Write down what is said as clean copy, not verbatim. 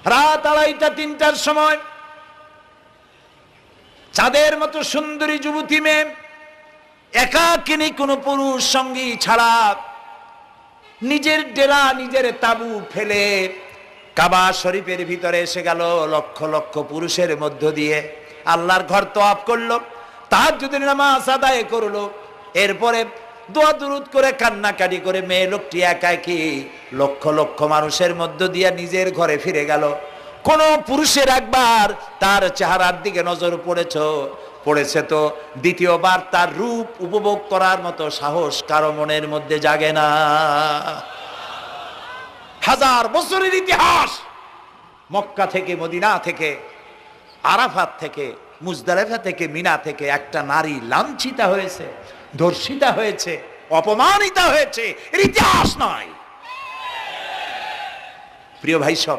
রাত 2:30-3টার সময় চাঁদের মতো সুন্দরী যুবতী মেয়ে একাকিনী কোনো পুরুষ সঙ্গী ছাড়া নিজের ডেরা নিজের তাবু ফেলে কাবা শরীফের ভিতরে এসে গেল। লক্ষ লক্ষ পুরুষের মধ্য দিয়ে আল্লাহর ঘর তওয়াফ করলো, তাহাজ্জুদের নামাজ আদায় করলো, এরপরে দোয়া দুরুদ করে কান্নাকাটি করে মেয়ে লোকটি একাকী লক্ষ লক্ষ মানুষের মধ্য দিয়ে নিজের ঘরে ফিরে গেল। কোন পুরুষের একবার তার চেহারার দিকে নজর পড়েছে তো দ্বিতীয়বার তার রূপ উপভোগ করার মতো সাহস কারো মনের মধ্যে জাগে না। হাজার বছরের ইতিহাস, মক্কা থেকে, মদিনা থেকে, আরাফাত থেকে, মুজদালিফা থেকে, মিনা থেকে একটা নারী লাঞ্ছিতা হয়েছে, ধর্ষিতা হয়েছে, অপমানিতা হয়েছে, এর ইতিহাস নয়। প্রিয় ভাই সব,